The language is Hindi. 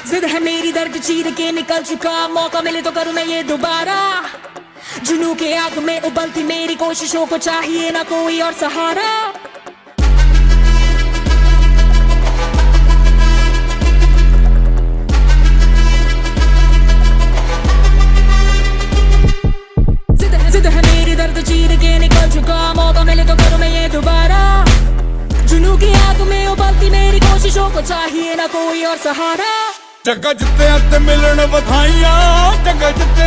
जिद है मेरी दर्द चीर के निकल चुका, मौका मिले तो करूं मैं ये दोबारा। जुनू के आग में उबलती मेरी कोशिशों को चाहिए ना कोई और सहारा। जिद है मेरी दर्द चीर के निकल चुका, मौका मिले तो करूं मैं ये दोबारा। जुनू की आग में उबलती मेरी कोशिशों को चाहिए ना कोई और सहारा। जग्गा जित्ते ते मिलन बधाइयां, जग्गा जित्ते